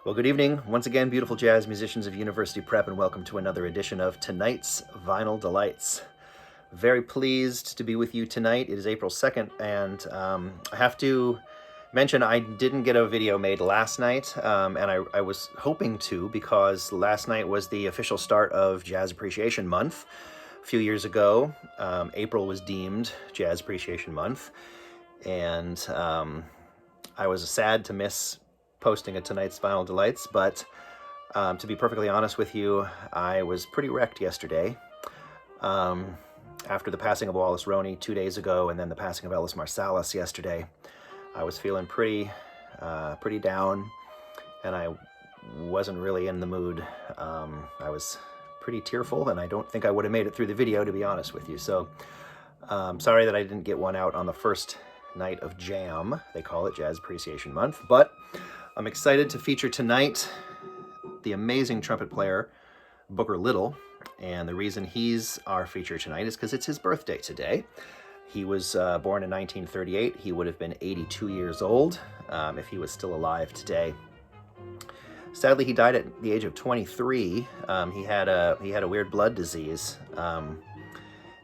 Well, good evening. Once again, beautiful jazz musicians of University Prep, and welcome to another edition of tonight's Vinyl Delights. Very pleased to be with you tonight. It is April 2nd, and I have to mention I didn't get a video made last night, and I was hoping to, because last night was the official start of Jazz Appreciation Month. A few years ago, April was deemed Jazz Appreciation Month, and I was sad to miss posting a tonight's Vinyl Delights, but to be perfectly honest with you, I was pretty wrecked yesterday. After the passing of Wallace Roney 2 days ago, and then the passing of Ellis Marsalis yesterday, I was feeling pretty down, and I wasn't really in the mood. I was pretty tearful, and I don't think I would have made it through the video, to be honest with you. So sorry that I didn't get one out on the first night of Jam. They call it Jazz Appreciation Month, but I'm excited to feature tonight the amazing trumpet player Booker Little, and the reason he's our feature tonight is because it's his birthday today. He was born in 1938. He would have been 82 years old if he was still alive today. Sadly, he died at the age of 23. He had a weird blood disease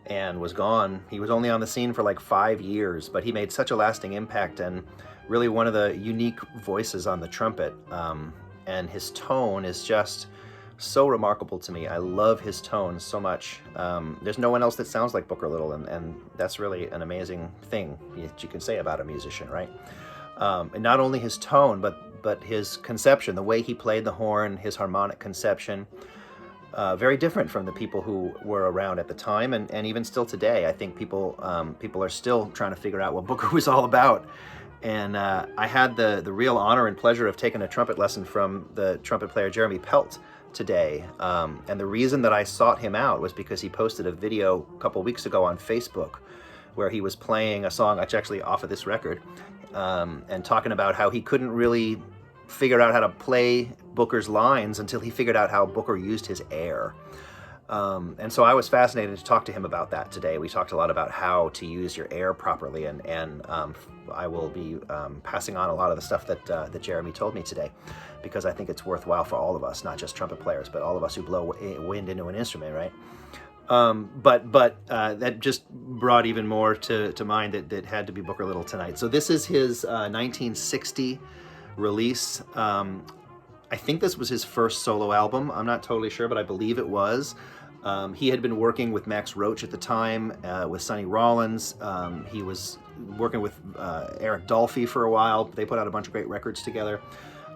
and was gone. He was only on the scene for like 5 years, but he made such a lasting impact and really one of the unique voices on the trumpet. And his tone is just so remarkable to me. I love his tone so much. There's no one else that sounds like Booker Little, and that's really an amazing thing that you can say about a musician, right? And not only his tone, but his conception, the way he played the horn, his harmonic conception, very different from the people who were around at the time, and even still today. I think people are still trying to figure out what Booker was all about. And I had the real honor and pleasure of taking a trumpet lesson from the trumpet player Jeremy Pelt today. And the reason that I sought him out was because he posted a video a couple weeks ago on Facebook where he was playing a song actually off of this record, and talking about how he couldn't really figure out how to play Booker's lines until he figured out how Booker used his air. And so I was fascinated to talk to him about that today. We talked a lot about how to use your air properly, and I will be passing on a lot of the stuff that Jeremy told me today, because I think it's worthwhile for all of us, not just trumpet players, but all of us who blow wind into an instrument, right? But that just brought even more to mind that had to be Booker Little tonight. So this is his 1960 release. I think this was his first solo album. I'm not totally sure, but I believe it was. He had been working with Max Roach at the time, with Sonny Rollins. He was working with Eric Dolphy for a while. They put out a bunch of great records together.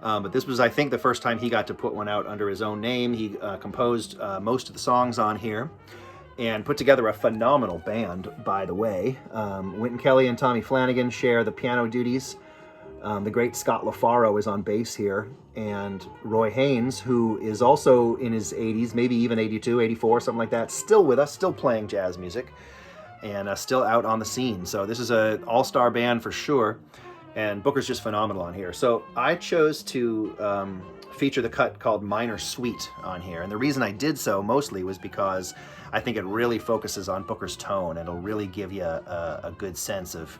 But this was, I think, the first time he got to put one out under his own name. He composed most of the songs on here and put together a phenomenal band, by the way. Wynton Kelly and Tommy Flanagan share the piano duties. The great Scott LaFaro is on bass here, and Roy Haynes, who is also in his 80s, maybe even 82, 84, something like that, still with us, still playing jazz music, and still out on the scene. So this is an all-star band for sure, and Booker's just phenomenal on here. So I chose to feature the cut called Minor Suite on here, and the reason I did so mostly was because I think it really focuses on Booker's tone, and it'll really give you a good sense of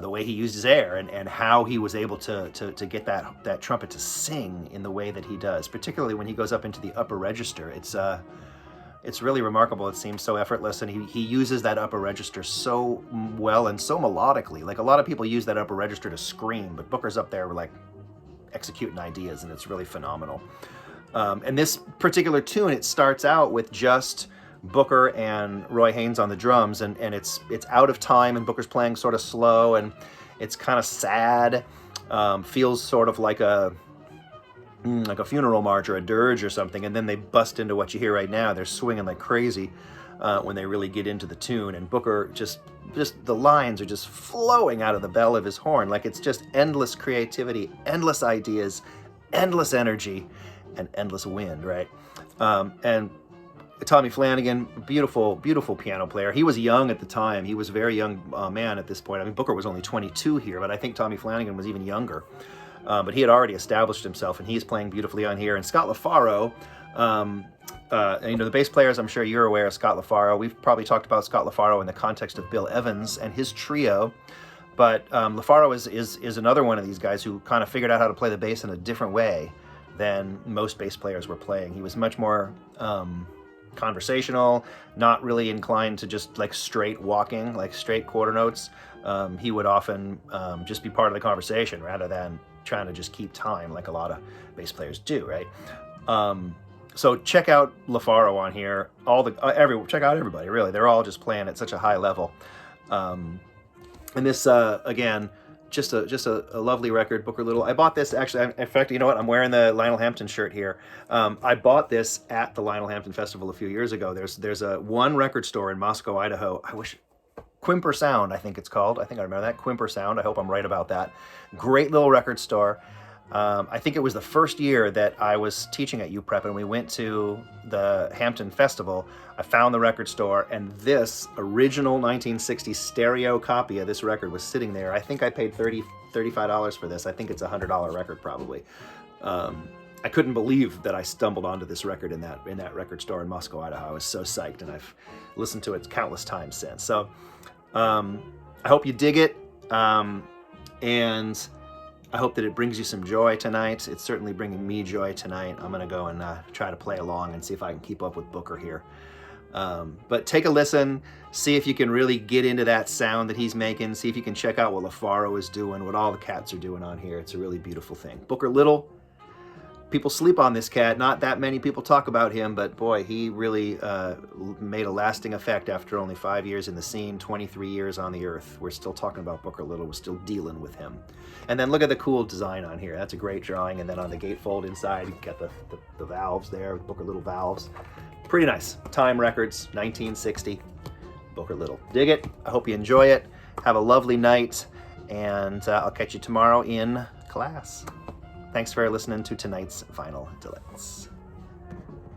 the way he used his air, and how he was able to get that trumpet to sing in the way that he does, particularly when he goes up into the upper register. It's really remarkable. It seems so effortless, and he uses that upper register so well and so melodically. Like, a lot of people use that upper register to scream, but Booker's up there like executing ideas, and it's really phenomenal. And this particular tune, it starts out with just Booker and Roy Haynes on the drums, and it's out of time, and Booker's playing sort of slow, and it's kind of sad. Feels sort of like a funeral march or a dirge or something, and then they bust into what you hear right now. They're swinging like crazy when they really get into the tune, and Booker just the lines are just flowing out of the bell of his horn. Like, it's just endless creativity, endless ideas, endless energy, and endless wind, right? And Tommy Flanagan, beautiful, beautiful piano player. He was young at the time. He was a very young man at this point. I mean, Booker was only 22 here, but I think Tommy Flanagan was even younger. But he had already established himself, and he's playing beautifully on here. And Scott LaFaro, the bass players, I'm sure you're aware of Scott LaFaro. We've probably talked about Scott LaFaro in the context of Bill Evans and his trio. But LaFaro is another one of these guys who kind of figured out how to play the bass in a different way than most bass players were playing. He was much more conversational, not really inclined to just like straight walking, like straight quarter notes. He would often just be part of the conversation rather than trying to just keep time like a lot of bass players do, right? So check out LaFaro on here. Check out everybody, really. They're all just playing at such a high level. And this, again, just a lovely record, Booker Little. I bought this, actually, in fact, you know what? I'm wearing the Lionel Hampton shirt here. I bought this at the Lionel Hampton Festival a few years ago. There's one record store in Moscow, Idaho. Quimper Sound, I think it's called. I think I remember that, Quimper Sound. I hope I'm right about that. Great little record store. I think it was the first year that I was teaching at UPrep and we went to the Hampton Festival. I found the record store and this original 1960 stereo copy of this record was sitting there. I think I paid $35 for this. I think it's a $100 record probably. I couldn't believe that I stumbled onto this record in that record store in Moscow, Idaho. I was so psyched, and I've listened to it countless times since. So I hope you dig it, and I hope that it brings you some joy tonight. It's certainly bringing me joy tonight. I'm going to go and try to play along and see if I can keep up with Booker here. But take a listen, see if you can really get into that sound that he's making, see if you can check out what LaFaro is doing, what all the cats are doing on here. It's a really beautiful thing. Booker Little, people sleep on this cat. Not that many people talk about him, but boy, he really made a lasting effect after only 5 years in the scene, 23 years on the earth. We're still talking about Booker Little. We're still dealing with him. And then look at the cool design on here. That's a great drawing. And then on the gatefold inside, you got the valves there, Booker Little valves. Pretty nice. Time Records, 1960, Booker Little. Dig it. I hope you enjoy it. Have a lovely night, and I'll catch you tomorrow in class. Thanks for listening to tonight's Vinyl Delights.